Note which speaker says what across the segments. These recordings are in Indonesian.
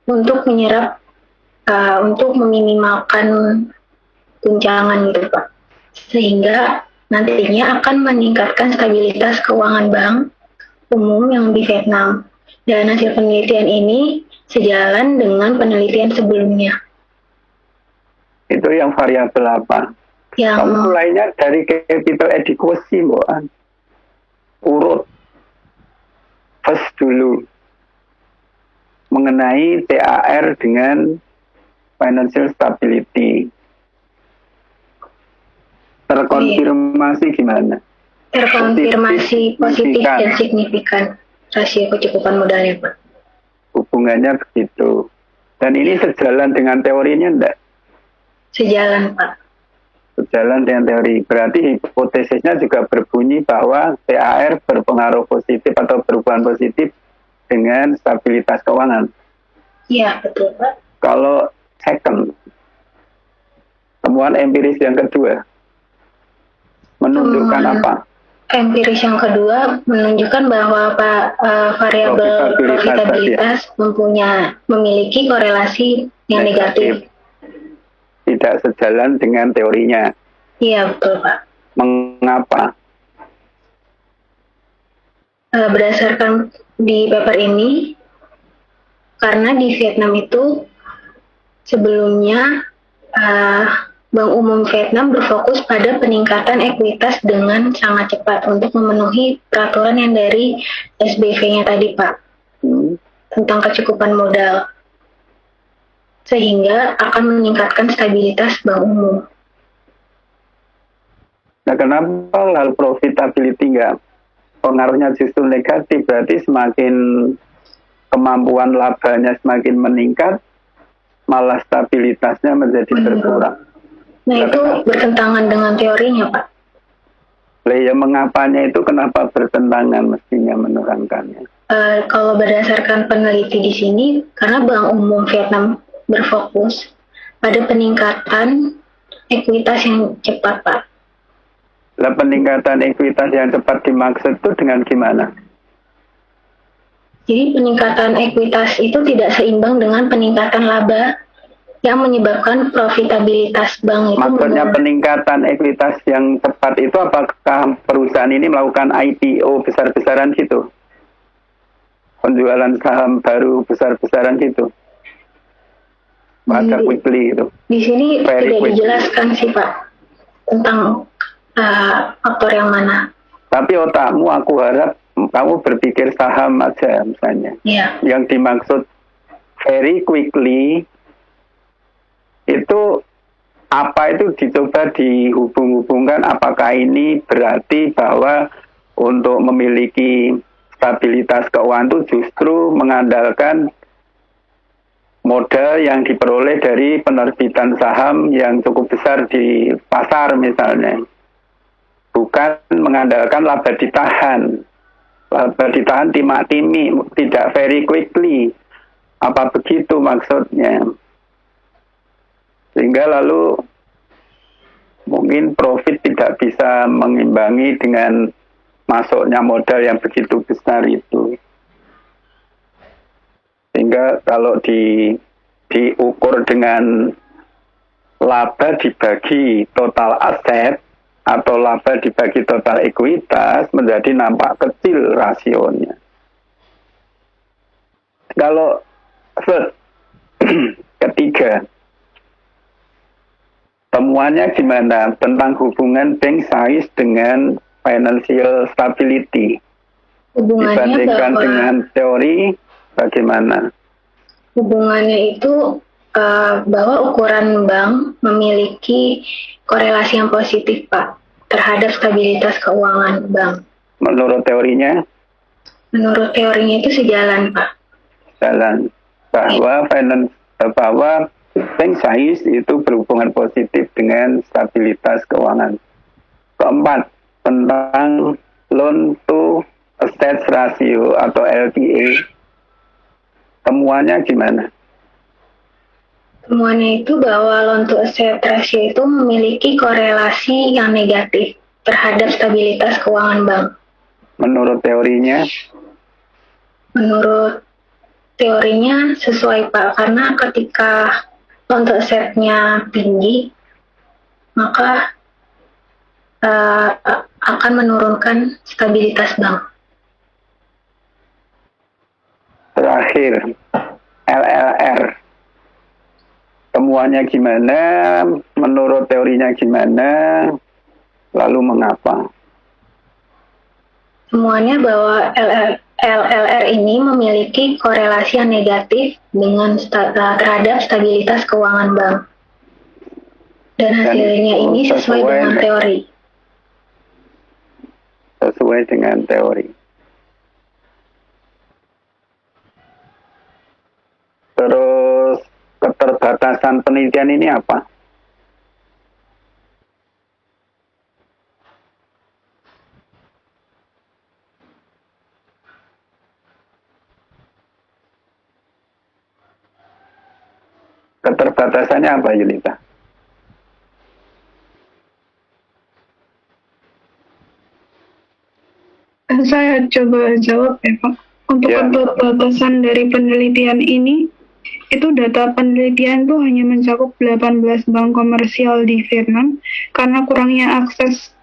Speaker 1: untuk menyerap, untuk meminimalkan guncangan gitu Pak. Sehingga nantinya akan meningkatkan stabilitas keuangan bank umum yang di Vietnam. Dan hasil penelitian ini sejalan dengan penelitian sebelumnya.
Speaker 2: Itu yang variabel apa? Kamu mulainya dari capital adequacy, Mbak. Urut first dulu mengenai TAR dengan financial stability. Terkonfirmasi gimana?
Speaker 1: Terkonfirmasi positif dan signifikan rasio kecukupan modalnya, Pak.
Speaker 2: Hubungannya begitu. Dan ini sejalan dengan teorinya enggak?
Speaker 1: Sejalan, Pak.
Speaker 2: Sejalan dengan teori. Berarti hipotesisnya juga berbunyi bahwa TAR berpengaruh positif atau berhubungan positif dengan stabilitas keuangan.
Speaker 1: Iya, betul, Pak.
Speaker 2: Kalau second, temuan empiris yang kedua, menunjukkan apa?
Speaker 1: Empiris yang kedua menunjukkan bahwa variabel profitabilitas memiliki korelasi yang negatif.
Speaker 2: Tidak sejalan dengan teorinya.
Speaker 1: Iya, betul, Pak.
Speaker 2: Mengapa?
Speaker 1: Berdasarkan di paper ini, karena di Vietnam itu sebelumnya Bank Umum Vietnam berfokus pada peningkatan ekuitas dengan sangat cepat untuk memenuhi peraturan yang dari SBV-nya tadi, Pak, tentang kecukupan modal, sehingga akan meningkatkan stabilitas Bank Umum.
Speaker 2: Nah, kenapa hal profitability nggak pengaruhnya justru negatif? Berarti semakin kemampuan labanya semakin meningkat, malah stabilitasnya menjadi berkurang.
Speaker 1: Nah, itu bertentangan dengan teorinya, Pak.
Speaker 2: Ya, mengapanya itu kenapa bertentangan mestinya menerangkannya?
Speaker 1: Kalau berdasarkan peneliti di sini, karena Bank Umum Vietnam berfokus pada peningkatan ekuitas yang cepat, Pak.
Speaker 2: Lah, peningkatan ekuitas yang cepat dimaksud itu dengan gimana?
Speaker 1: Jadi peningkatan ekuitas itu tidak seimbang dengan peningkatan laba yang menyebabkan profitabilitas bank itu.
Speaker 2: Maksudnya peningkatan ekuitas yang cepat itu apakah perusahaan ini melakukan IPO besar-besaran gitu? Penjualan saham baru besar-besaran gitu? Pada quickly itu.
Speaker 1: Di sini tidak dijelaskan sih, Pak, tentang faktor yang mana.
Speaker 2: Tapi otakmu aku harap kamu berpikir saham aja misalnya.
Speaker 1: Yeah.
Speaker 2: Yang dimaksud very quickly itu apa, itu dicoba dihubung-hubungkan, apakah ini berarti bahwa untuk memiliki stabilitas keuangan itu justru mengandalkan modal yang diperoleh dari penerbitan saham yang cukup besar di pasar misalnya, bukan mengandalkan laba ditahan timak-timi, tidak very quickly. Apa begitu maksudnya? Sehingga lalu mungkin profit tidak bisa mengimbangi dengan masuknya modal yang begitu besar itu. Sehingga kalau diukur dengan laba dibagi total aset atau laba dibagi total ekuitas, menjadi nampak kecil rasionya. Kalau ketiga, temuannya gimana tentang hubungan bank size dengan financial stability?
Speaker 1: Hubungannya
Speaker 2: dibandingkan dengan teori bagaimana?
Speaker 1: Hubungannya itu bahwa ukuran bank memiliki korelasi yang positif, Pak, terhadap stabilitas keuangan bank.
Speaker 2: Menurut teorinya?
Speaker 1: Menurut teorinya itu sejalan, Pak.
Speaker 2: Jalan. Bahwa bank size itu berhubungan positif dengan stabilitas keuangan. Keempat, tentang loan to assets ratio atau LTA. Temuannya gimana?
Speaker 1: Temuannya itu bahwa loan to asset ratio itu memiliki korelasi yang negatif terhadap stabilitas keuangan bank.
Speaker 2: Menurut teorinya?
Speaker 1: Menurut teorinya sesuai Pak, karena ketika untuk setnya tinggi, maka akan menurunkan stabilitas bank.
Speaker 2: Terakhir, LLR. Temuannya gimana? Menurut teorinya gimana? Lalu mengapa?
Speaker 1: Temuannya bahwa LLR ini memiliki korelasi yang negatif dengan terhadap stabilitas keuangan bank. Dan hasilnya ini sesuai dengan teori.
Speaker 2: Sesuai dengan teori. Terus keterbatasan penelitian ini apa? Keterbatasannya apa, Yulita?
Speaker 3: Saya coba jawab ya Pak. Untuk keterbatasan dari penelitian ini, itu data penelitian itu hanya mencakup 18 bank komersial di Vietnam karena kurangnya akses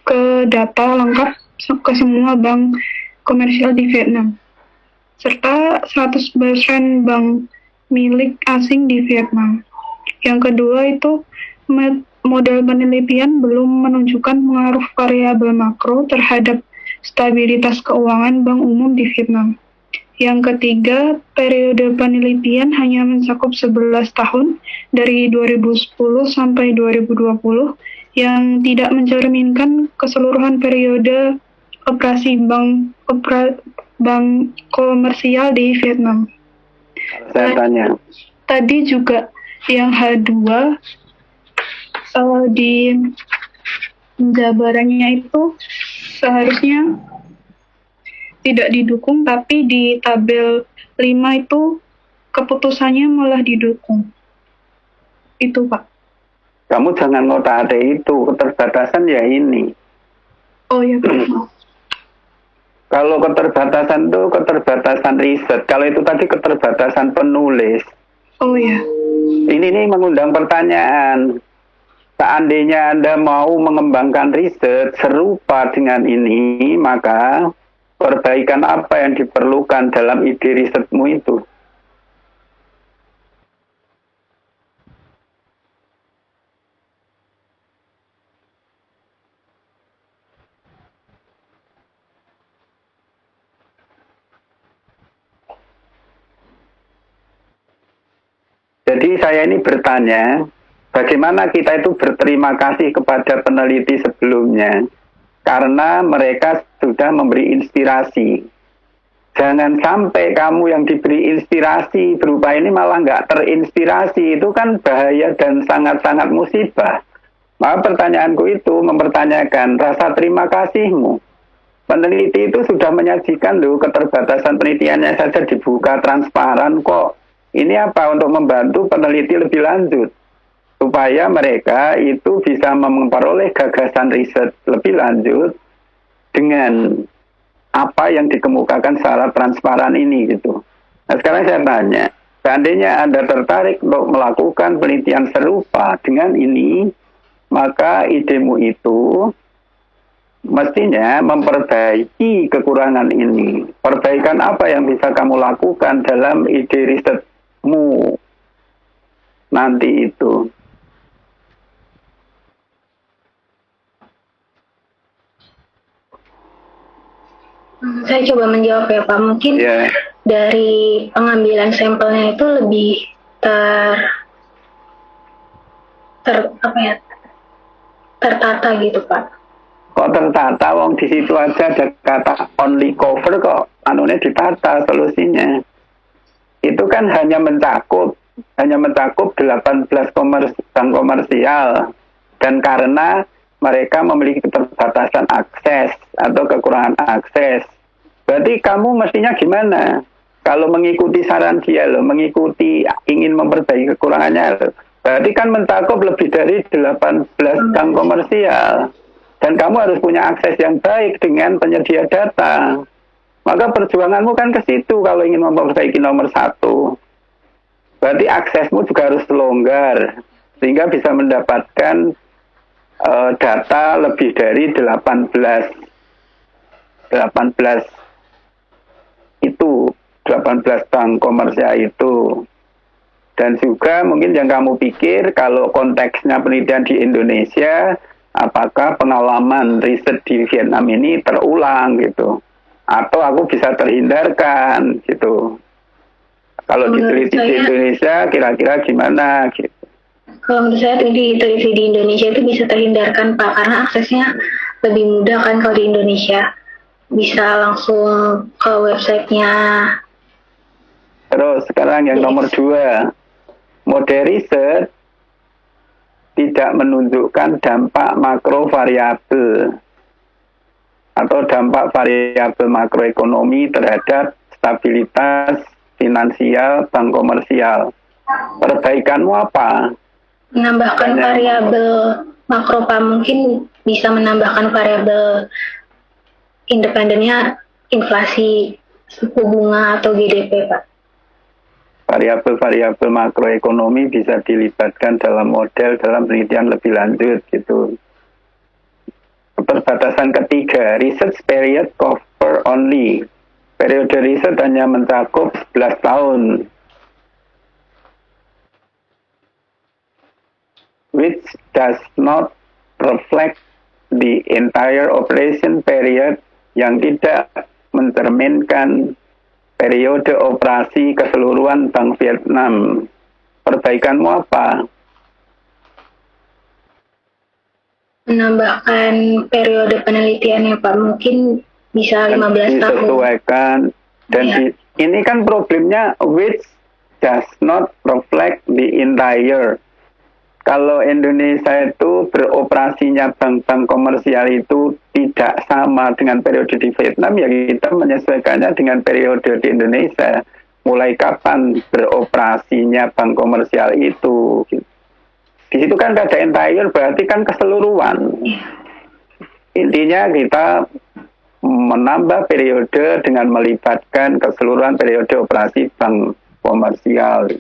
Speaker 3: ke data lengkap ke semua bank komersial di Vietnam. Serta 100% bank milik asing di Vietnam. Yang kedua itu model penelitian belum menunjukkan pengaruh variabel makro terhadap stabilitas keuangan bank umum di Vietnam. Yang ketiga, periode penelitian hanya mencakup 11 tahun dari 2010 sampai 2020 yang tidak mencerminkan keseluruhan periode operasi bank komersial di Vietnam.
Speaker 2: Saya tanya.
Speaker 3: Tadi juga yang H2 di penjabarannya itu seharusnya tidak didukung, tapi di tabel 5 itu keputusannya malah didukung. Itu Pak.
Speaker 2: Kamu jangan ngotak-atik itu, keterbatasan ya ini.
Speaker 3: Oh ya Pak.
Speaker 2: Kalau keterbatasan itu keterbatasan riset, kalau itu tadi keterbatasan penulis.
Speaker 3: Oh ya.
Speaker 2: Ini mengundang pertanyaan. Seandainya Anda mau mengembangkan riset serupa dengan ini, maka perbaikan apa yang diperlukan dalam ide risetmu itu? Jadi saya ini bertanya, bagaimana kita itu berterima kasih kepada peneliti sebelumnya, karena mereka sudah memberi inspirasi. Jangan sampai kamu yang diberi inspirasi berupa ini malah nggak terinspirasi, itu kan bahaya dan sangat-sangat musibah. Maka pertanyaanku itu mempertanyakan rasa terima kasihmu. Peneliti itu sudah menyajikan loh, keterbatasan penelitiannya saja dibuka transparan kok. Ini apa? Untuk membantu peneliti lebih lanjut, supaya mereka itu bisa memperoleh gagasan riset lebih lanjut dengan apa yang dikemukakan secara transparan ini gitu. Nah sekarang saya tanya, seandainya Anda tertarik untuk melakukan penelitian serupa dengan ini, maka idemu itu mestinya memperbaiki kekurangan ini. Perbaikan apa yang bisa kamu lakukan dalam ide risetmu nanti itu?
Speaker 1: Saya coba menjawab ya Pak. Mungkin dari pengambilan sampelnya itu lebih tertata gitu Pak.
Speaker 2: Kok tertata? Wong di situ aja ada kata only cover kok anunya ditata solusinya. Itu kan hanya mencakup 18 bank komersial, dan karena mereka memiliki keterbatasan akses atau kekurangan akses. Berarti kamu mestinya gimana? Kalau mengikuti saran dia loh, mengikuti ingin memperbaiki kekurangannya loh, berarti kan mencakup lebih dari 18 bank komersial. Dan kamu harus punya akses yang baik dengan penyedia data. Maka perjuanganmu kan ke situ kalau ingin memperbaiki nomor 1. Berarti aksesmu juga harus longgar sehingga bisa mendapatkan data lebih dari 18 itu 18 bank komersial itu. Dan juga mungkin yang kamu pikir kalau konteksnya penelitian di Indonesia, apakah pengalaman riset di Vietnam ini terulang gitu, atau aku bisa terhindarkan gitu. Kalau diteliti di Indonesia kira-kira gimana gitu.
Speaker 1: Kalau menurut saya diteliti di Indonesia itu bisa terhindarkan Pak, karena aksesnya lebih mudah kan kalau di Indonesia. Bisa langsung ke websitenya.
Speaker 2: Terus sekarang yang nomor 2, model riset tidak menunjukkan dampak makro variabel atau dampak variabel makroekonomi terhadap stabilitas finansial bank komersial. Perbaikanmu apa?
Speaker 1: Menambahkan variabel makro Pak, mungkin bisa menambahkan variabel independennya inflasi, suku bunga atau GDP Pak.
Speaker 2: Variabel-variabel makroekonomi bisa dilibatkan dalam model dalam penelitian lebih lanjut gitu. Perbatasan ketiga, research period cover only. Periode riset hanya mencakup 11 tahun. Which does not reflect the entire operation period, yang tidak mencerminkan periode operasi keseluruhan Bank Vietnam. Perbaikanmu apa?
Speaker 1: Menambahkan periode penelitiannya Pak, mungkin bisa 15 tahun.
Speaker 2: Disesuaikan. Dan ini kan problemnya which does not reflect the entire. Kalau Indonesia itu beroperasinya bank-bank komersial itu tidak sama dengan periode di Vietnam, ya kita menyesuaikannya dengan periode di Indonesia. Mulai kapan beroperasinya bank komersial itu. Di situ kan ada entire, berarti kan keseluruhan. Intinya kita menambah periode dengan melibatkan keseluruhan periode operasi bank komersial.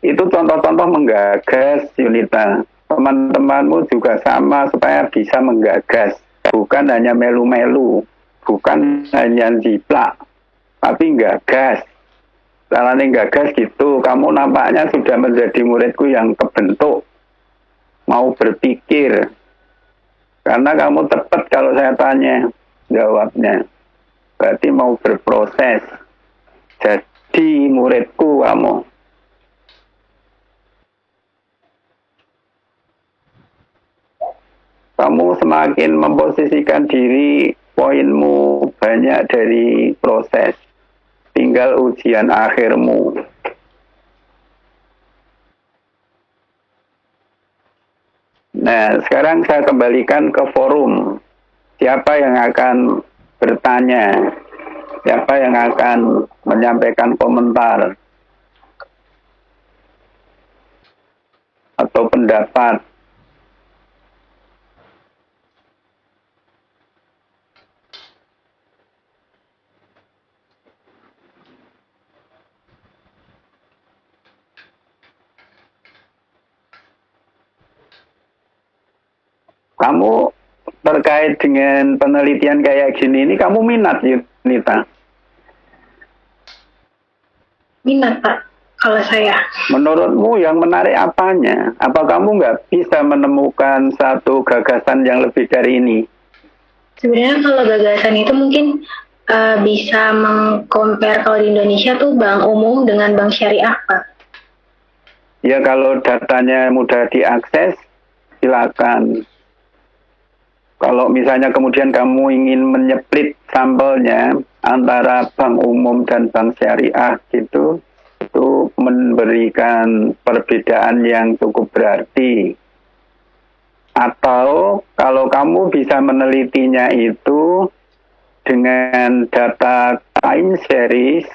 Speaker 2: Itu contoh-contoh menggagas, Yunita. Teman-temanmu juga sama supaya bisa menggagas. Bukan hanya melu-melu, bukan hanya jiplak, tapi gagas. Caranya gagas gitu, kamu nampaknya sudah menjadi muridku yang kebentuk, mau berpikir. Karena kamu tepat kalau saya tanya, jawabnya. Berarti mau berproses. Jadi muridku kamu. Kamu semakin memposisikan diri, poinmu banyak dari proses. Tinggal ujian akhirmu. Nah, sekarang saya kembalikan ke forum. Siapa yang akan bertanya? Siapa yang akan menyampaikan komentar? Atau pendapat? Kamu terkait dengan penelitian kayak gini ini kamu minat, Yunita?
Speaker 1: Minat Pak, kalau saya.
Speaker 2: Menurutmu yang menarik apanya? Apa kamu nggak bisa menemukan satu gagasan yang lebih dari ini?
Speaker 1: Sebenarnya kalau gagasan itu mungkin bisa mengcompare kalau di Indonesia tuh bank umum dengan bank syariah Pak.
Speaker 2: Ya kalau datanya mudah diakses, silakan. Kalau misalnya kemudian kamu ingin menyeplit sampelnya antara bank umum dan bank syariah gitu, itu memberikan perbedaan yang cukup berarti. Atau kalau kamu bisa menelitinya itu dengan data time series,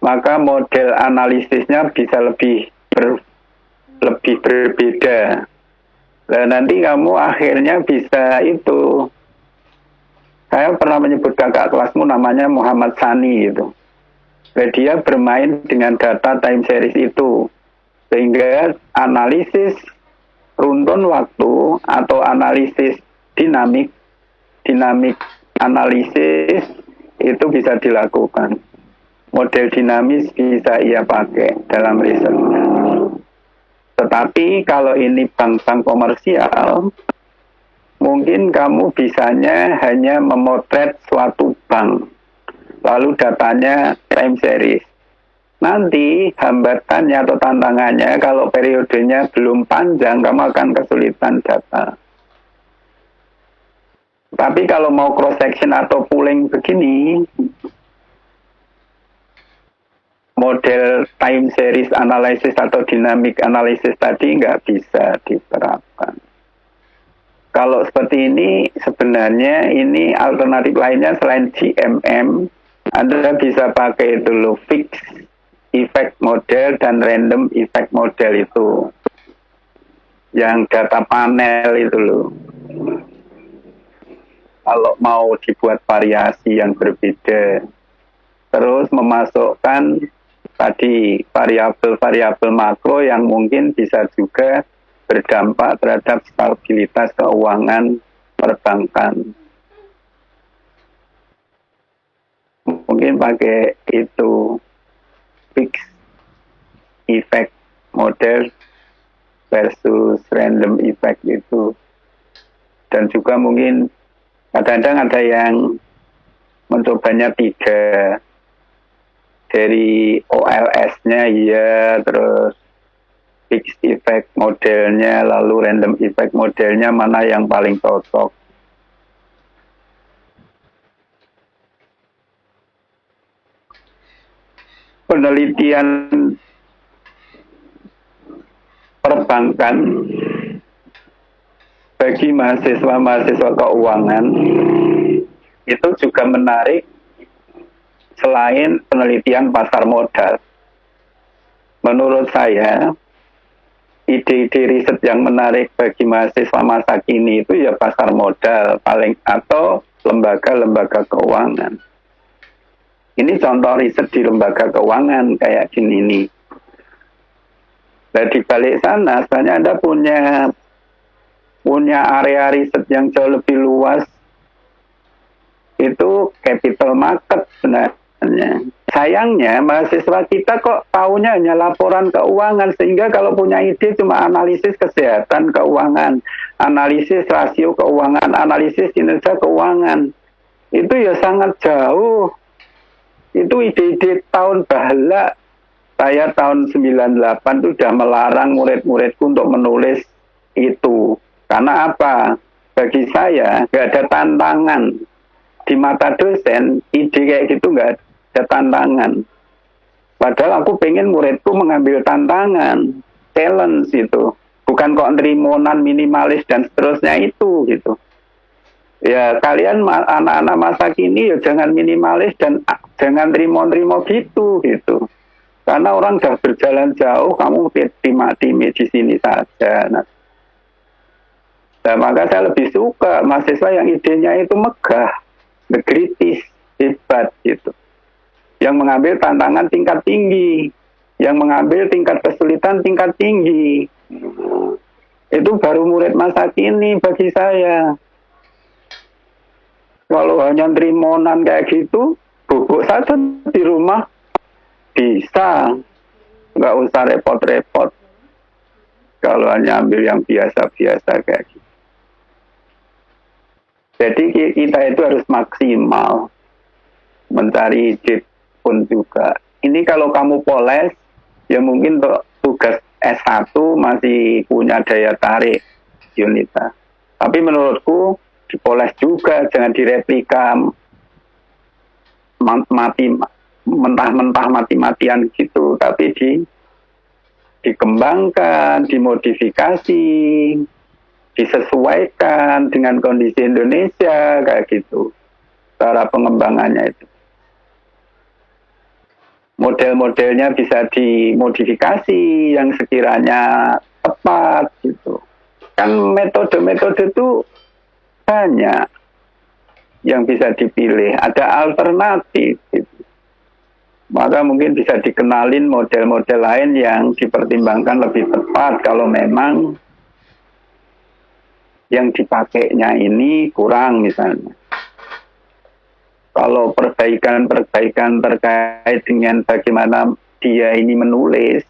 Speaker 2: maka model analisisnya bisa lebih berbeda. Nah, nanti kamu akhirnya bisa itu Saya pernah menyebut kakak kelasmu namanya Muhammad Sani gitu. Dia bermain dengan data time series itu, sehingga analisis runtun waktu atau analisis dinamik analisis itu bisa dilakukan. Model dinamis bisa ia pakai dalam risetnya. Tetapi kalau ini bank-bank komersial, mungkin kamu bisanya hanya memotret suatu bank, lalu datanya time series. Nanti hambatannya atau tantangannya kalau periodenya belum panjang, kamu akan kesulitan data. Tapi kalau mau cross section atau pooling begini, model time series analysis atau dynamic analysis tadi nggak bisa diterapkan. Kalau seperti ini, sebenarnya ini alternatif lainnya selain GMM, Anda bisa pakai itu loh, fixed effect model dan random effect model itu. Yang data panel itu loh. Kalau mau dibuat variasi yang berbeda, terus memasukkan tadi variabel-variabel makro yang mungkin bisa juga berdampak terhadap stabilitas keuangan perbankan. Mungkin pakai itu fixed effect model versus random effect itu. Dan juga mungkin kadang-kadang ada yang mencobanya 3. Dari OLS-nya ya, terus fixed effect modelnya, lalu random effect modelnya mana yang paling cocok. Penelitian perbankan bagi mahasiswa-mahasiswa keuangan itu juga menarik selain penelitian pasar modal. Menurut saya, ide-ide riset yang menarik bagi mahasiswa masa kini itu ya pasar modal paling atau lembaga-lembaga keuangan. Ini contoh riset di lembaga keuangan kayak gini nih. Nah, di balik sana sebenarnya Anda punya area riset yang jauh lebih luas, itu capital market sebenarnya. Sayangnya mahasiswa kita kok taunya hanya laporan keuangan, sehingga kalau punya ide cuma analisis kesehatan keuangan, analisis rasio keuangan, analisis kinerja keuangan. Itu ya sangat jauh. Itu ide-ide tahun bahala. Saya tahun 98 itu sudah melarang murid-muridku untuk menulis itu. Karena apa? Bagi saya nggak ada tantangan. Di mata dosen, ide kayak gitu nggak ada tantangan. Padahal aku pengen muridku mengambil tantangan, challenge itu. Bukan kok nerimonan, minimalis, dan seterusnya itu gitu. Ya kalian anak-anak masa kini ya jangan minimalis dan jangan terima-terima gitu. Karena orang sudah berjalan jauh, kamu timik-timik di sini saja. Nah, maka saya lebih suka mahasiswa yang idenya itu megah, kritis, hebat gitu. Yang mengambil tantangan tingkat tinggi, yang mengambil tingkat kesulitan tingkat tinggi. Itu baru murid masa kini bagi saya. Kalau hanya nerimonan kayak gitu, bubuk saja di rumah bisa, nggak usah repot-repot. Kalau hanya ambil yang biasa-biasa kayak gitu. Jadi kita itu harus maksimal mencari ide pun juga. Ini kalau kamu poles, ya mungkin untuk tugas S1 masih punya daya tarik, Yunita. Tapi menurutku dipoles juga, jangan direplika mentah-mentah mati-matian gitu, tapi dikembangkan, dimodifikasi, disesuaikan dengan kondisi Indonesia kayak gitu. Cara pengembangannya itu. Model-modelnya bisa dimodifikasi yang sekiranya tepat gitu. Kan metode-metode itu banyak. yang bisa dipilih, ada alternatif. Gitu. Maka mungkin bisa dikenalin model-model lain yang dipertimbangkan lebih tepat kalau memang yang dipakainya ini kurang misalnya. Kalau perbaikan-perbaikan terkait dengan bagaimana dia ini menulis,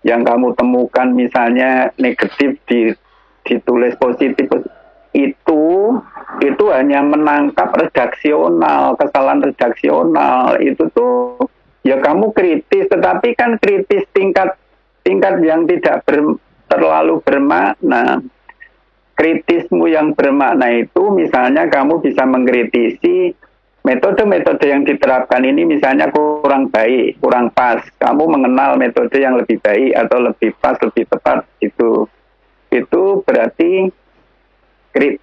Speaker 2: yang kamu temukan misalnya negatif ditulis positif, itu hanya menangkap redaksional, kesalahan redaksional. Itu tuh ya kamu kritis, tetapi kan kritis tingkat yang tidak terlalu bermakna. Kritismu yang bermakna itu misalnya kamu bisa mengkritisi metode-metode yang diterapkan ini misalnya kurang baik, kurang pas. Kamu mengenal metode yang lebih baik atau lebih pas, lebih tepat itu berarti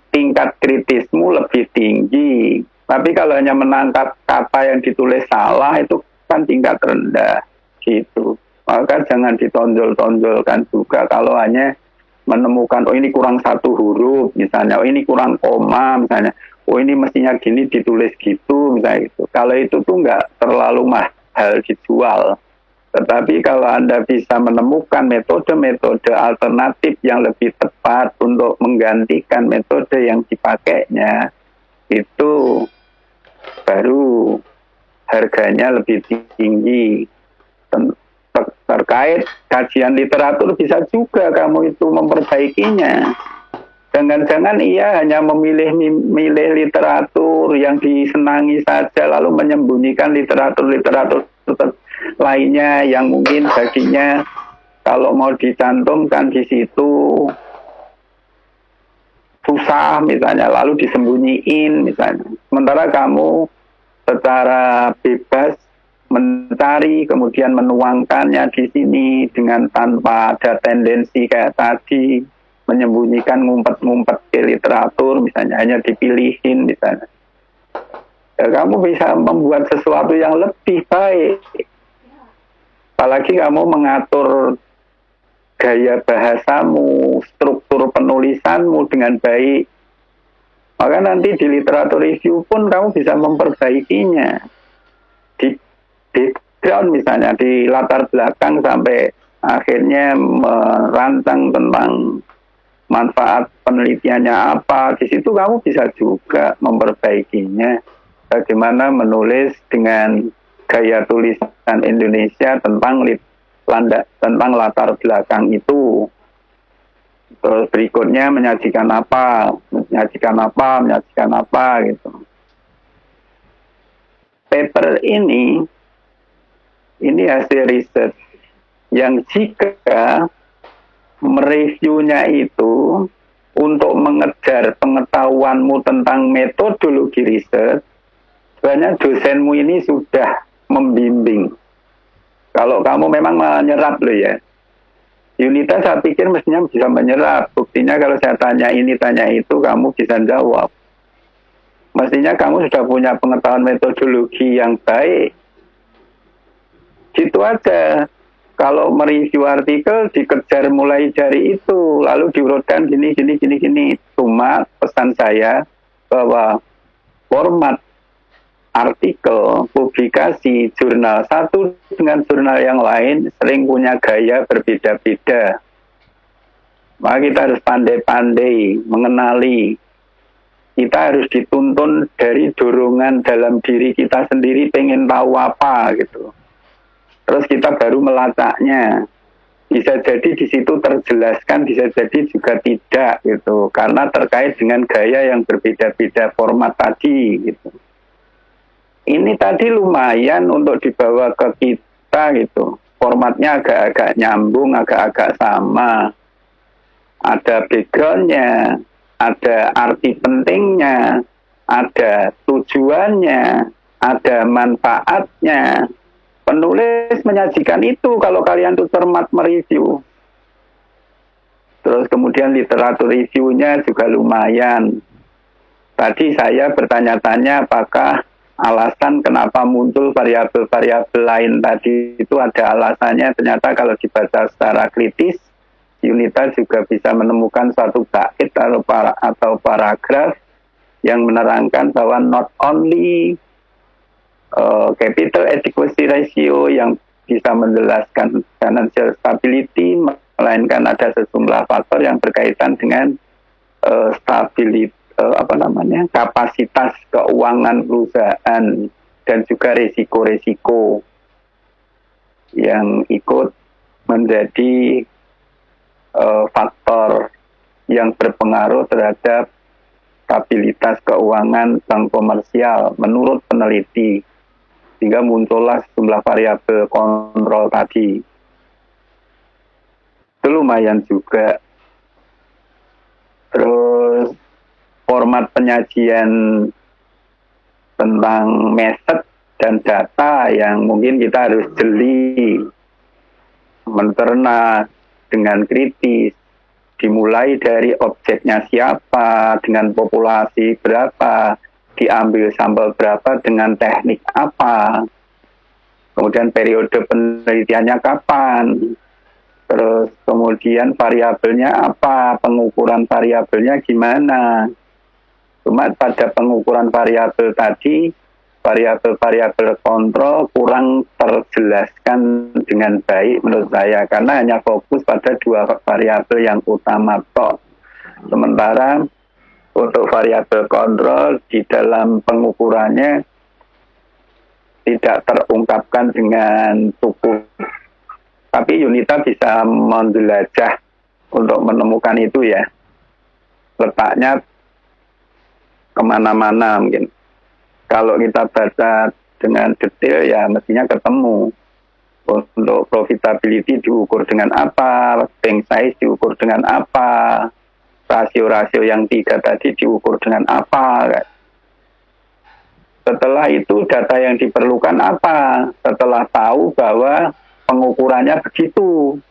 Speaker 2: tingkat kritismu lebih tinggi. Tapi kalau hanya menangkap kata yang ditulis salah itu kan tingkat rendah gitu. Maka jangan ditonjol-tonjolkan juga kalau hanya menemukan oh ini kurang satu huruf misalnya, oh ini kurang koma misalnya, oh ini mestinya gini ditulis gitu misalnya gitu. Kalau itu tuh nggak terlalu mahal dijual. Tetapi kalau Anda bisa menemukan metode-metode alternatif yang lebih tepat untuk menggantikan metode yang dipakainya, itu baru harganya lebih tinggi. Terkait kajian literatur bisa juga kamu itu memperbaikinya. Jangan-jangan ia hanya memilih literatur yang disenangi saja lalu menyembunyikan literatur lainnya yang mungkin baginya kalau mau dicantumkan di situ susah misalnya lalu disembunyiin misalnya. Sementara kamu secara bebas mencari kemudian menuangkannya di sini dengan tanpa ada tendensi kayak tadi menyembunyikan ngumpet-ngumpet ke literatur misalnya hanya dipilihin misalnya ya, kamu bisa membuat sesuatu yang lebih baik. Apalagi kamu mengatur gaya bahasamu, struktur penulisanmu dengan baik, maka nanti di literatur review pun kamu bisa memperbaikinya di background misalnya, di latar belakang sampai akhirnya merancang tentang manfaat penelitiannya apa. Di situ kamu bisa juga memperbaikinya. Bagaimana menulis dengan gaya tulisan Indonesia tentang latar belakang itu. Terus berikutnya menyajikan apa gitu. Paper ini hasil riset yang jika mereviewnya itu untuk mengejar pengetahuanmu tentang metodologi riset, sebenarnya dosenmu ini sudah membimbing. Kalau kamu memang menyerap loh ya. Yunita saya pikir mestinya bisa menyerap. Buktinya kalau saya tanya ini, tanya itu, kamu bisa jawab. Mestinya kamu sudah punya pengetahuan metodologi yang baik. Gitu aja. Kalau mereview artikel dikejar mulai dari itu, lalu diurutkan gini. Cuma pesan saya bahwa format artikel, publikasi, jurnal satu dengan jurnal yang lain sering punya gaya berbeda-beda. Maka kita harus pandai-pandai mengenali. Kita harus dituntun dari dorongan dalam diri kita sendiri pengen tahu apa gitu. Terus kita baru melacaknya. Bisa jadi di situ terjelaskan, bisa jadi juga tidak gitu. Karena terkait dengan gaya yang berbeda-beda format tadi gitu. Ini tadi lumayan untuk dibawa ke kita gitu. Formatnya agak-agak nyambung, agak-agak sama. Ada backgroundnya, ada arti pentingnya, ada tujuannya, ada manfaatnya. Penulis menyajikan itu kalau kalian tuh cermat mereview. Terus kemudian literatur reviewnya juga lumayan. Tadi saya bertanya-tanya apakah alasan kenapa muncul variabel-variabel lain tadi itu ada alasannya. Ternyata kalau dibaca secara kritis, Yunita juga bisa menemukan suatu bait atau paragraf yang menerangkan bahwa not only capital adequacy ratio yang bisa menjelaskan financial stability, melainkan ada sejumlah faktor yang berkaitan dengan kapasitas keuangan perusahaan dan juga risiko-risiko yang ikut menjadi faktor yang berpengaruh terhadap stabilitas keuangan bank komersial menurut peneliti, sehingga muncullah sejumlah variabel kontrol tadi. Itu lumayan juga. Terus format penyajian tentang method dan data yang mungkin kita harus jeli, mencerna dengan kritis, dimulai dari objeknya siapa, dengan populasi berapa, diambil sampel berapa, dengan teknik apa, kemudian periode penelitiannya kapan, terus kemudian variabelnya apa, pengukuran variabelnya gimana. Cuma pada pengukuran variabel tadi, variabel-variabel kontrol kurang terjelaskan dengan baik menurut saya, karena hanya fokus pada dua variabel yang utama toh. Sementara untuk variabel kontrol di dalam pengukurannya tidak terungkapkan dengan cukup. Tapi Yunita bisa menjelajah untuk menemukan itu ya. Letaknya kemana-mana mungkin. Kalau kita baca dengan detail ya mestinya ketemu. Untuk profitability diukur dengan apa, bank size diukur dengan apa, rasio-rasio yang 3 tadi diukur dengan apa. Setelah itu data yang diperlukan apa? Setelah tahu bahwa pengukurannya begitu,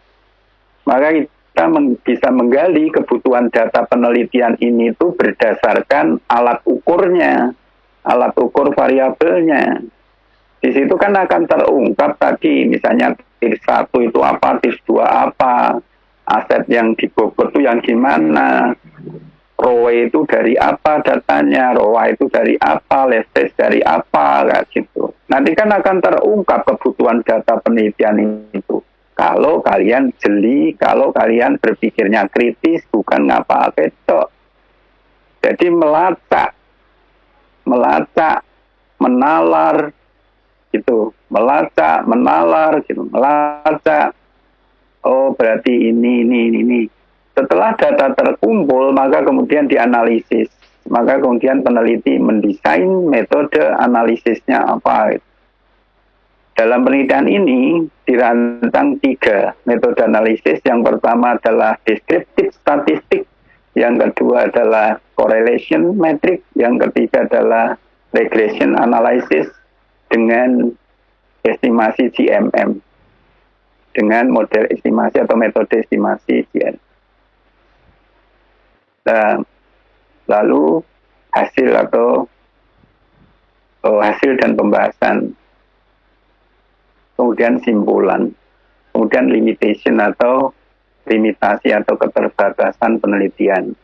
Speaker 2: maka kita bisa menggali kebutuhan data penelitian ini itu berdasarkan alat ukurnya, alat ukur variabelnya. Di situ kan akan terungkap tadi, misalnya TIR 1 itu apa, TIR 2 apa, aset yang dibobot itu yang gimana, ROE itu dari apa datanya, ROA itu dari apa, leverage dari apa, kayak gitu. Nanti kan akan terungkap kebutuhan data penelitian itu. Kalau kalian jeli, kalau kalian berpikirnya kritis, bukan ngapa-ngapain tok. Jadi melacak, menalar, gitu, melacak, menalar, gitu, melacak. Oh berarti ini. Setelah data terkumpul, maka kemudian dianalisis. Maka kemudian peneliti mendesain metode analisisnya apa. Dalam penelitian ini dirancang 3 metode analisis. Yang pertama adalah descriptive statistik, yang kedua adalah correlation metric, yang ketiga adalah regression analysis dengan estimasi GMM, dengan model estimasi atau metode estimasi GMM. Nah, lalu hasil dan pembahasan, kemudian simpulan, kemudian limitation atau limitasi atau keterbatasan penelitian.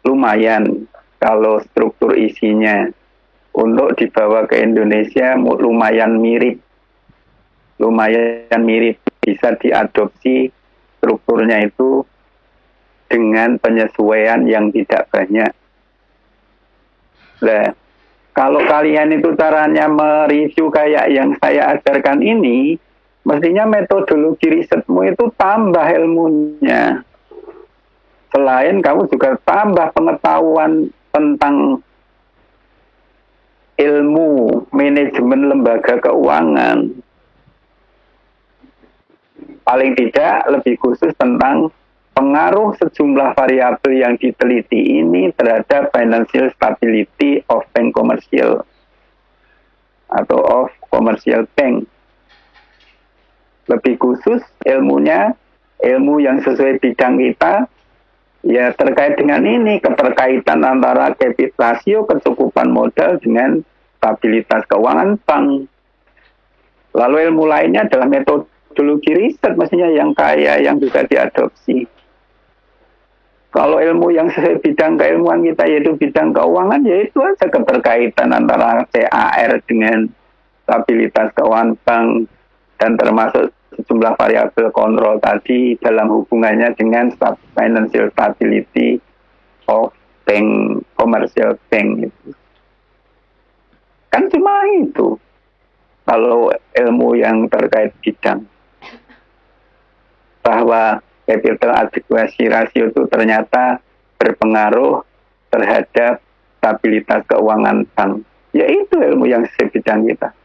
Speaker 2: Lumayan kalau struktur isinya untuk dibawa ke Indonesia lumayan mirip, bisa diadopsi strukturnya itu dengan penyesuaian yang tidak banyak. Nah, kalau kalian itu caranya mereview kayak yang saya ajarkan ini, mestinya metodologi risetmu itu tambah ilmunya. Selain kamu juga tambah pengetahuan tentang ilmu manajemen lembaga keuangan. Paling tidak lebih khusus tentang pengaruh sejumlah variabel yang diteliti ini terhadap financial stability of bank commercial atau of commercial bank. Lebih khusus ilmunya, ilmu yang sesuai bidang kita, ya terkait dengan ini, keterkaitan antara capital rasio, kecukupan modal dengan stabilitas keuangan bank. Lalu ilmu lainnya adalah metodologi riset, mestinya yang kaya, yang bisa diadopsi. Kalau ilmu yang sesuai bidang keilmuan kita yaitu bidang keuangan, yaitu aja keterkaitan antara CAR dengan stabilitas keuangan bank dan termasuk sejumlah variabel kontrol tadi dalam hubungannya dengan financial stability of bank, commercial bank itu. Kan cuma itu kalau ilmu yang terkait bidang, bahwa capital adequacy ratio itu ternyata berpengaruh terhadap stabilitas keuangan bank. Ya itu ilmu yang sebidang kita.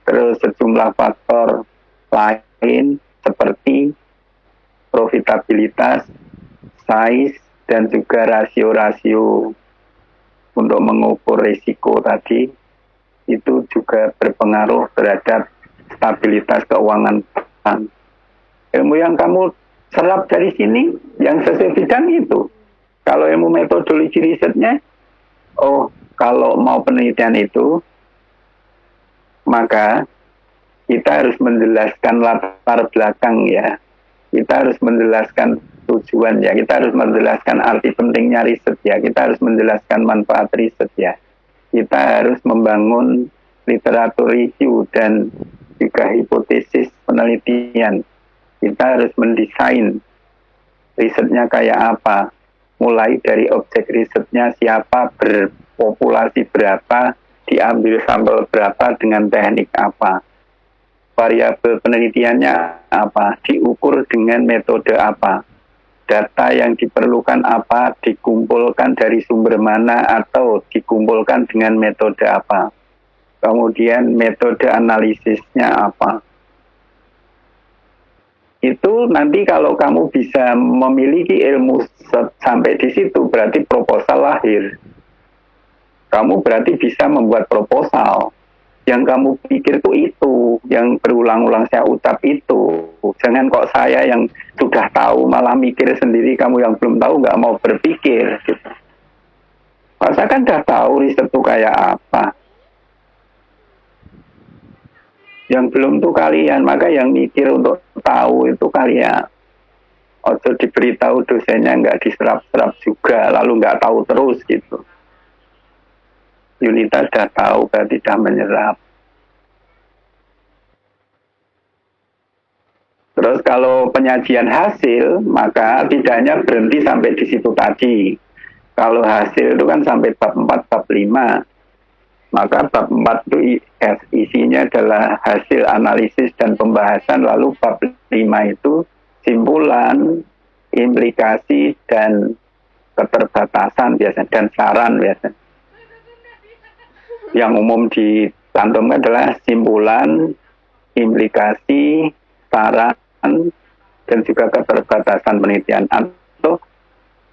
Speaker 2: Terus sejumlah faktor lain seperti profitabilitas, size, dan juga rasio-rasio untuk mengukur risiko tadi, itu juga berpengaruh terhadap stabilitas keuangan bank. Ilmu yang kamu serap dari sini yang sesuai bidang itu. Kalau ilmu metodologi risetnya, kalau mau penelitian itu, maka kita harus menjelaskan latar belakang ya. Kita harus menjelaskan tujuan ya. Kita harus menjelaskan arti pentingnya riset ya. Kita harus menjelaskan manfaat riset ya. Kita harus membangun literatur review dan juga hipotesis penelitian. Kita harus mendesain risetnya kayak apa, mulai dari objek risetnya siapa, berpopulasi berapa, diambil sampel berapa, dengan teknik apa, variabel penelitiannya apa, diukur dengan metode apa, data yang diperlukan apa, dikumpulkan dari sumber mana atau dikumpulkan dengan metode apa, kemudian metode analisisnya apa. Itu nanti kalau kamu bisa memiliki ilmu sampai di situ, berarti proposal lahir. Kamu berarti bisa membuat proposal. Yang kamu pikir itu, yang berulang-ulang saya ucap itu. Jangan kok saya yang sudah tahu malah mikir sendiri, kamu yang belum tahu nggak mau berpikir. Gitu. Saya kan udah tahu riset itu kayak apa. Yang belum tuh kalian, maka yang mikir untuk tahu itu kalian. Ojo diberitahu dosennya nggak diserap-serap juga, lalu nggak tahu terus gitu. Yunita sudah tahu, berarti sudah menyerap. Terus kalau penyajian hasil, maka tidak hanya berhenti sampai di situ tadi. Kalau hasil itu kan sampai bab 4, bab 5. Maka bab 4 itu isinya adalah hasil analisis dan pembahasan, lalu bab 5 itu simpulan, implikasi, dan keterbatasan biasanya, dan saran biasanya. Yang umum dicantumkan adalah simpulan, implikasi, saran, dan juga keterbatasan penelitian, atau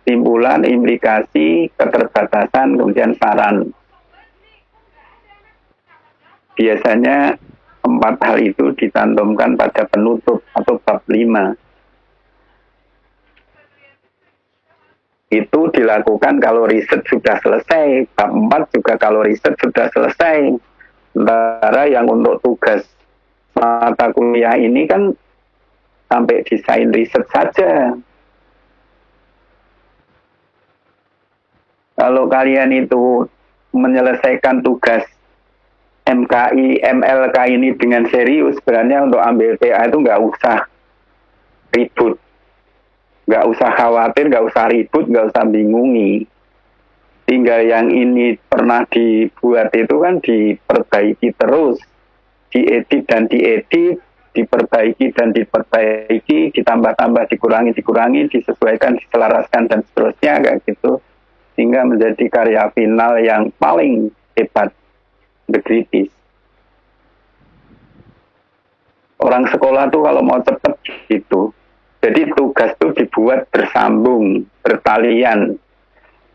Speaker 2: simpulan, implikasi, keterbatasan, kemudian saran. Biasanya 4 hal itu dicantumkan pada penutup atau bab 5. Itu dilakukan kalau riset sudah selesai. Bab 4 juga kalau riset sudah selesai. Sementara yang untuk tugas mata kuliah ini kan sampai desain riset saja. Kalau kalian itu menyelesaikan tugas MKI, MLK ini dengan serius, sebenarnya untuk ambil TA itu nggak usah ribut, nggak usah khawatir, nggak usah ribut, nggak usah bingungi. Tinggal yang ini pernah dibuat itu kan diperbaiki terus, diedit dan diedit, diperbaiki dan diperbaiki, ditambah-tambah, dikurangi, disesuaikan, diselaraskan, dan seterusnya kayak gitu, sehingga menjadi karya final yang paling hebat. Kritis. Orang sekolah tuh kalau mau cepet gitu, jadi tugas tuh dibuat bersambung, bertalian.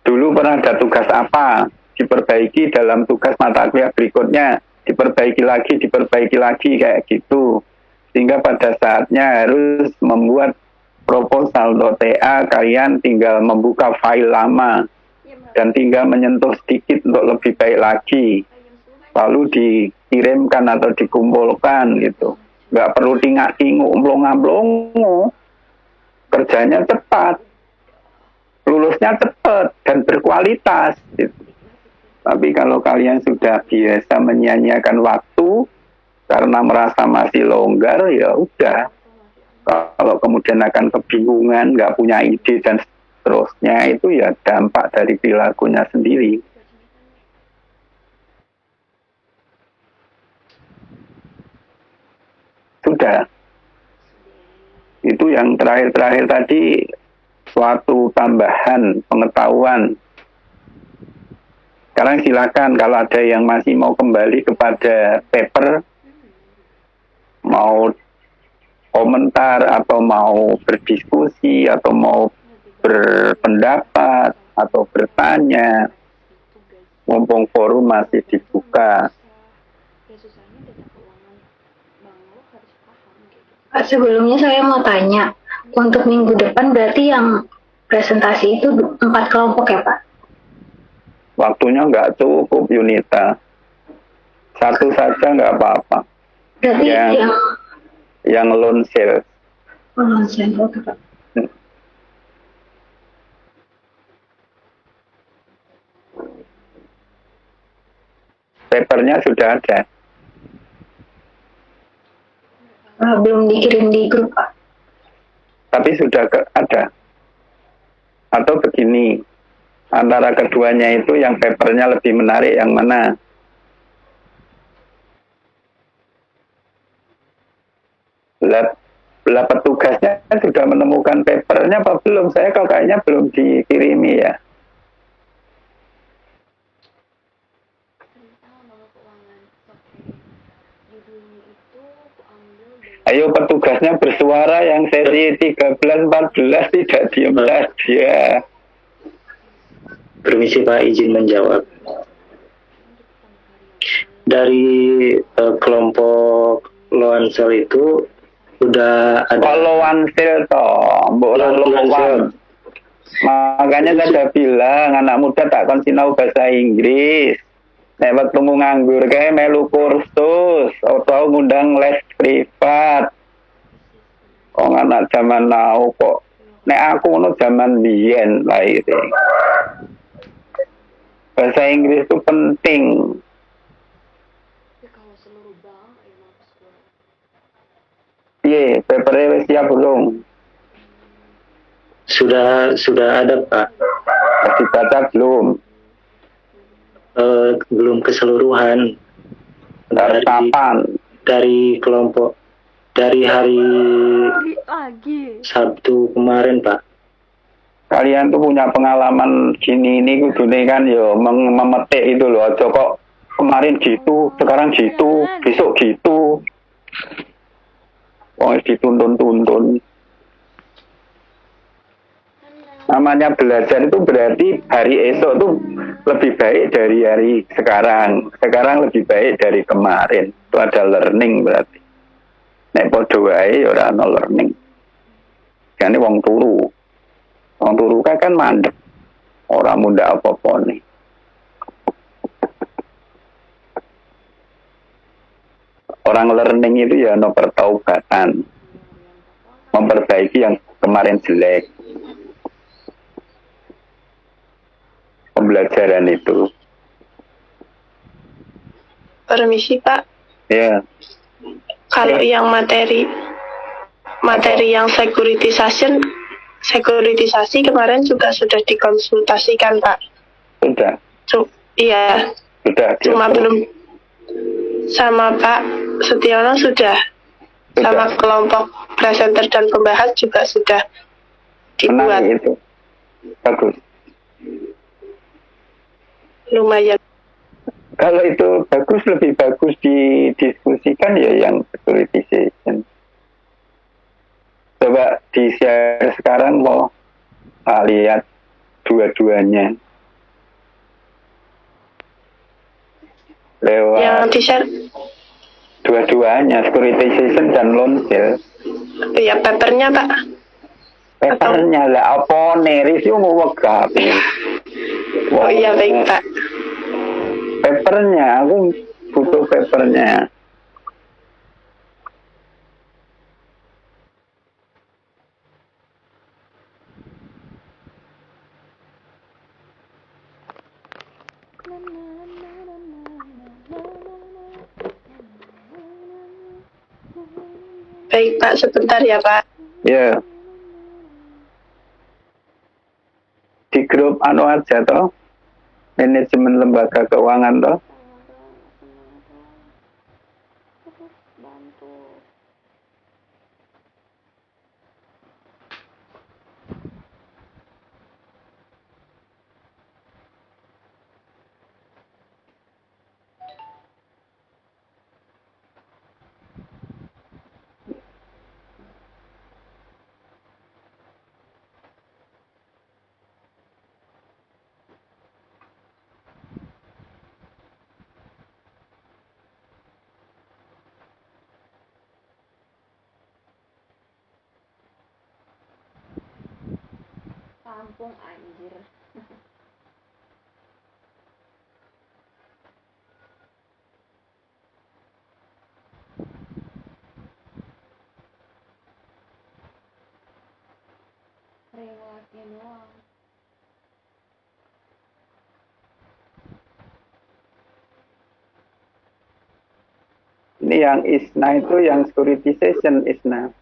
Speaker 2: Dulu pernah ada tugas apa, diperbaiki dalam tugas mata kuliah berikutnya, diperbaiki lagi kayak gitu. Sehingga pada saatnya harus membuat proposal untuk TA, kalian tinggal membuka file lama dan tinggal menyentuh sedikit untuk lebih baik lagi. Lalu dikirimkan atau dikumpulkan gitu. Nggak perlu tingak-tinguk, mlonga-mlongo. Kerjanya cepat. lulusnya cepat dan berkualitas. Gitu. Tapi kalau kalian sudah biasa menyia-nyiakan waktu karena merasa masih longgar, ya udah. Kalau kemudian akan kebingungan, nggak punya ide dan seterusnya, itu ya dampak dari perilakunya sendiri. Sudah. Itu yang terakhir-terakhir tadi, suatu tambahan pengetahuan. Sekarang silakan kalau ada yang masih mau kembali kepada paper, mau komentar atau mau berdiskusi atau mau berpendapat atau bertanya, mumpung forum masih dibuka.
Speaker 1: Pak, sebelumnya saya mau tanya, untuk minggu depan berarti yang presentasi itu 4 kelompok ya Pak?
Speaker 2: Waktunya nggak cukup, Yunita. Satu saja nggak apa-apa.
Speaker 1: Berarti
Speaker 2: yang lone sales.
Speaker 1: Oh, nonsen, oke Pak.
Speaker 2: Papernya sudah ada.
Speaker 1: Belum dikirim di grup Pak.
Speaker 2: Tapi sudah ada. Atau begini, antara keduanya itu yang papernya lebih menarik yang mana? Lah petugasnya sudah menemukan papernya apa belum? Saya kok kayaknya belum dikirimi ya. Ayo petugasnya bersuara yang seri 13-14 tidak diam saja.
Speaker 4: Permisi Pak, izin menjawab. Dari kelompok Loansel itu sudah ada.
Speaker 2: Kalau Loansel toh, Loansel. Makanya saya sudah bilang anak muda tak kon sinau bahasa Inggris. Nek ketemu nganggur kayak melu kursus atau ngundang les privat. Kok anak zaman now kok. Nek aku ngono zaman biyen lahir. Bahasa Inggris itu penting. Iya, papernya wis siap belum?
Speaker 4: Sudah ada Pak.
Speaker 2: Dibaca belum?
Speaker 4: Belum keseluruhan.
Speaker 2: Dari kapan?
Speaker 4: Dari kelompok dari hari Sabtu kemarin Pak.
Speaker 2: Kalian tuh punya pengalaman gini ini kudune kan yo memetik itu loh. Aja kok kemarin gitu, sekarang gitu, besok gitu. Wong dituntun-tuntun. Namanya belajar itu berarti hari esok tuh lebih baik dari hari sekarang. Sekarang lebih baik dari kemarin. Itu ada learning berarti. Nek podo wae ya ora ana learning. Jane wong turu. Wong turu kan mandek. Ora munda apa-apa nih. Orang learning itu ya no pertaubatan. Memperbaiki yang kemarin jelek. Pembelajaran itu.
Speaker 5: Permisi Pak.
Speaker 2: Ya.
Speaker 5: Kalau yang materi yang sekuritisasi kemarin juga sudah dikonsultasikan Pak.
Speaker 2: Sudah.
Speaker 5: Iya.
Speaker 2: Sudah.
Speaker 5: Cuma belum sama Pak Setiono sudah. Sama kelompok presenter dan pembahas juga sudah dibuat.
Speaker 2: Menang itu. Bagus.
Speaker 5: Lumayan.
Speaker 2: Kalau itu bagus, lebih bagus didiskusikan ya yang securitization. Coba di-share sekarang mau lihat dua-duanya. Lewat
Speaker 5: Yang di-share
Speaker 2: dua-duanya, securitization dan loan sale.
Speaker 5: ya papernya Pak.
Speaker 2: Papernya lah, apa nih, review ngewegah.
Speaker 5: Oh iya baik Pak.
Speaker 2: Papernya, aku butuh papernya.
Speaker 5: Baik Pak, sebentar ya Pak.
Speaker 2: Ya. Di grup anu aja toh. Manajemen lembaga keuangan toh.
Speaker 6: Kampung anjir. Rewardnya doang.
Speaker 2: Ini yang ISNA itu yang securitization ISNA.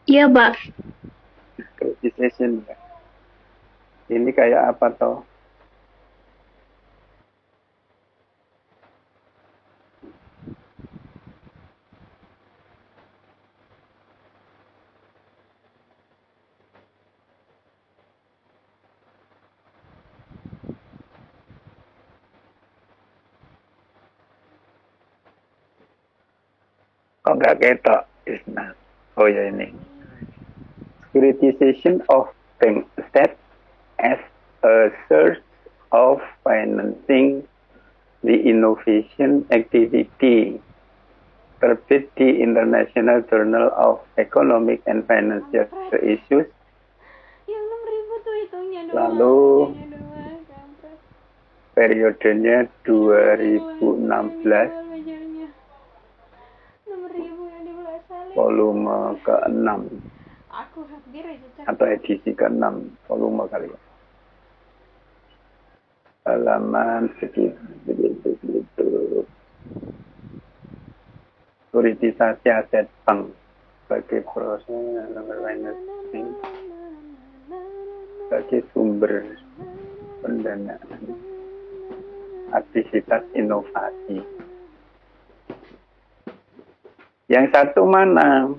Speaker 1: Iya, Pak.
Speaker 2: Securitization. Ini kayak apa toh? Kok nggak ketok ISNA? Oh ya ini. Securitization of bank asset as a source of financing the innovation activity. Terbit di International Journal of Economic and Financial Issues.
Speaker 6: Yang 6.000 tuh hitungnya doang.
Speaker 2: Lalu
Speaker 6: doang, kampret.
Speaker 2: periodenya 2016
Speaker 6: Belajarnya 6.000 yang dibelasalin.
Speaker 2: volume ke-6
Speaker 6: Aku hampir aja cek.
Speaker 2: atau edisi ke-6 volume kali ya. Halaman segitu. Sekuritisasi aset bank sebagai proses financing sebagai sumber pendanaan aktivitas inovasi. Yang satu mana?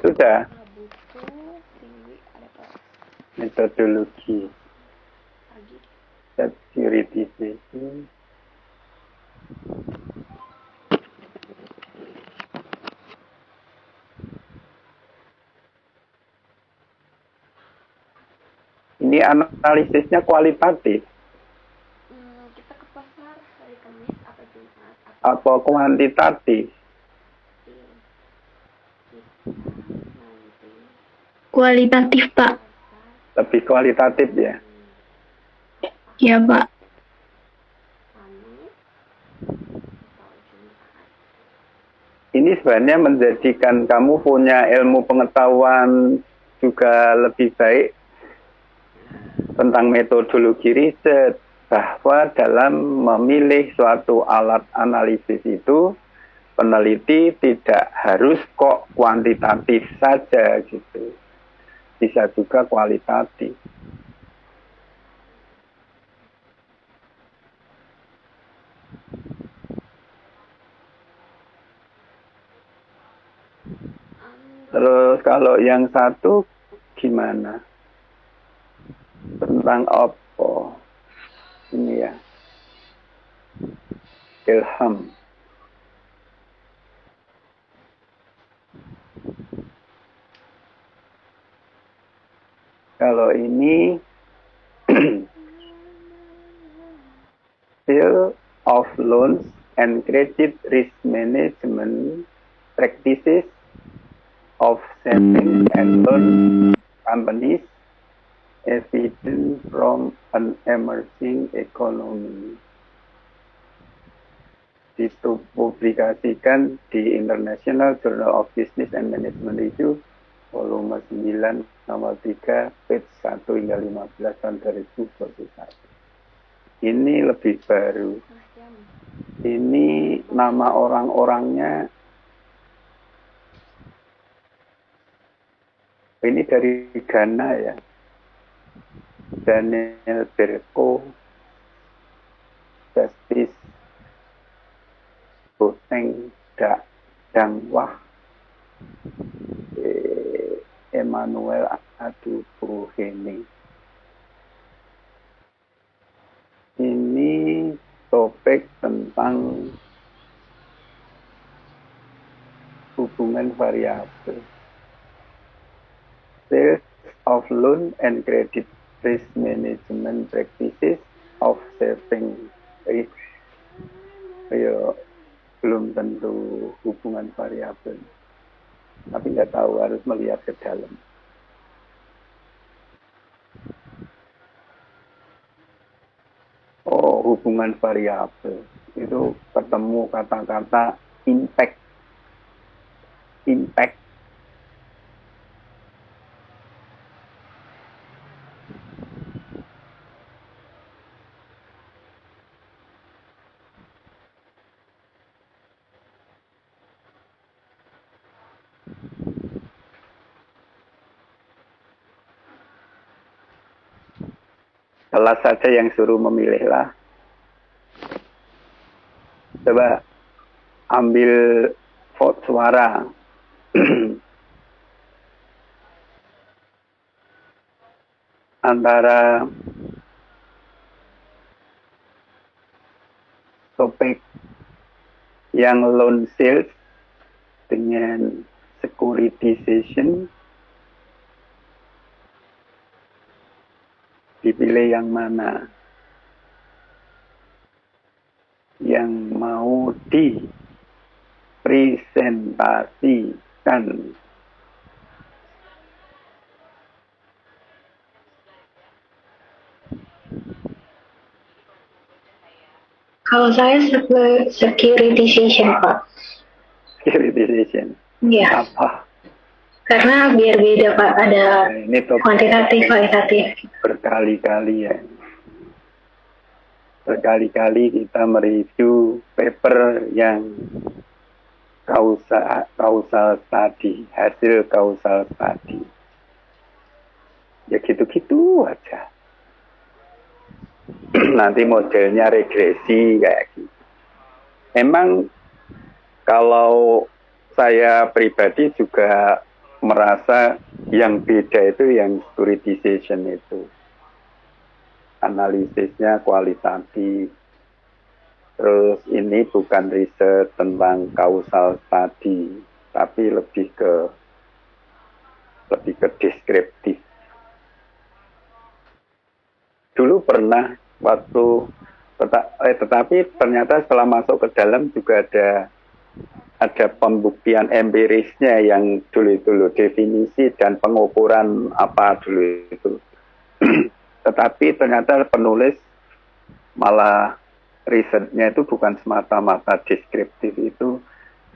Speaker 2: Sudah. Metodologi securitization. Ini analisisnya kualitatif
Speaker 6: Kita ke pasar hari Kamis apa Jumat
Speaker 2: apa kuantitatif?
Speaker 6: nanti
Speaker 1: Kualitatif, Pak.
Speaker 2: Lebih kualitatif ya.
Speaker 1: Ya, Pak.
Speaker 6: Kamis atau Jumat.
Speaker 2: Ini sebenarnya menjadikan kamu punya ilmu pengetahuan juga lebih baik tentang metodologi riset, bahwa dalam memilih suatu alat analisis itu peneliti tidak harus kok kuantitatif saja gitu, bisa juga kualitatif. Terus kalau yang satu gimana? Tentang apa? Ini ya. Ilham. Kalau ini Sale of Loans and Credit Risk Management Practices of Savings and Loan Companies Evidence from an Emerging Economy. Dipublikasikan di International Journal of Business and Management Review volume 9 nomor 3 page 1 hingga 15 tahun 2021. Ini lebih baru. Ini nama orang-orangnya Ini dari Ghana ya. Daniel Berko, Justice Boteng Dangwah, Emmanuel Adubuheni. Ini topik tentang hubungan variabel. Sales of loan and credit risk management practices of saving risk. Ya, belum tentu hubungan variabel. Tapi nggak tahu, harus melihat ke dalam. Oh, hubungan variabel. Itu ketemu kata-kata impact. Impact. Kelas saja yang suruh memilihlah. Coba ambil vote suara. Antara topik yang loan sales dengan securitization, dipilih yang mana? Yang mau dipresentasikan.
Speaker 1: Kalau saya securitization, Pak.
Speaker 2: Securitization.
Speaker 1: Iya.
Speaker 2: Apa?
Speaker 1: Karena biar beda, Pak. Ada
Speaker 2: Ini topik
Speaker 1: kuantitatif, kualitatif.
Speaker 2: berkali-kali ya. Berkali-kali kita mereview paper yang causal study, hasil causal study. Ya gitu-gitu aja. Nanti modelnya regresi kayak gitu. Memang kalau saya pribadi juga merasa yang beda itu yang securitization itu. Analisisnya kualitatif. Terus ini bukan riset tentang causal study, tapi lebih ke deskriptif. Dulu pernah waktu tetapi ternyata setelah masuk ke dalam juga ada pembuktian empirisnya yang dulu definisi dan pengukuran apa dulu itu. Tetapi ternyata penulis malah risetnya itu bukan semata-mata deskriptif, itu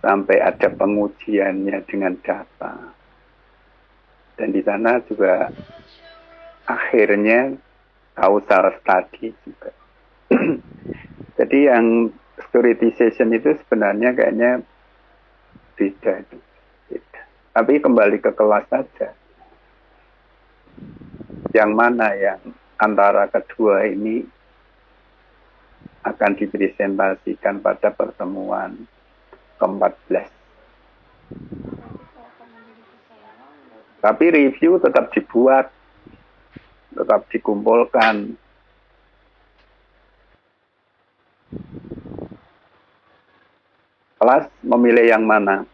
Speaker 2: sampai ada pengujiannya dengan data. Dan di sana juga akhirnya causal study juga. Jadi yang securitization itu sebenarnya kayaknya beda itu. Beda. Tapi kembali ke kelas saja. Yang mana yang antara kedua ini akan dipresentasikan pada pertemuan ke-14. Tapi review tetap dibuat, tetap dikumpulkan. Kelas memilih yang mana?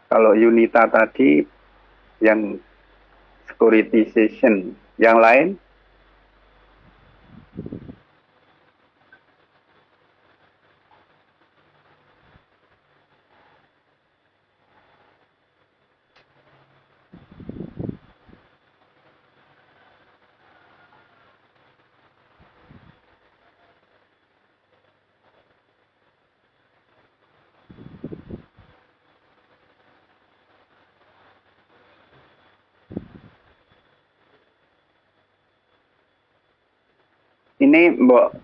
Speaker 2: Kalau Yunita tadi yang securitization, yang lain? Ini Mbok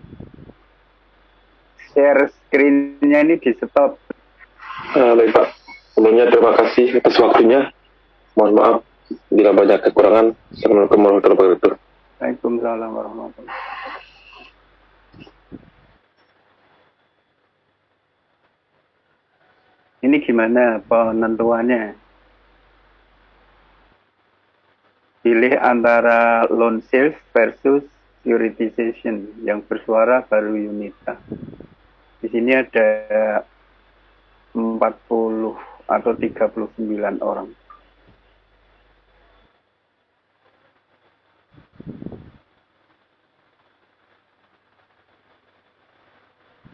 Speaker 2: share screen-nya ini di stop.
Speaker 7: Baik Pak, sebelumnya terima kasih atas waktunya. Mohon maaf bila banyak kekurangan. Assalamualaikum warahmatullahi wabarakatuh.
Speaker 2: Waalaikumsalam warahmatullahi wabarakatuh. Ini gimana penentuannya? Pilih antara loan sales versus securitization. Yang bersuara baru Yunita. Di sini ada 40 atau 39 orang.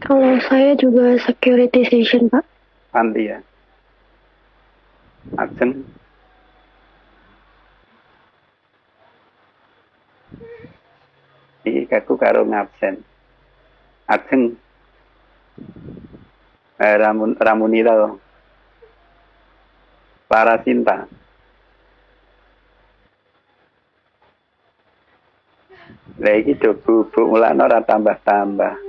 Speaker 8: Kalau saya juga securitization, Pak.
Speaker 2: Anti ya. Ajeng. Iki kaku karo ngabsen. Ajeng. Ramunita loh. Para Sinta. Lah iki do bubuk mulane ora tambah-tambah.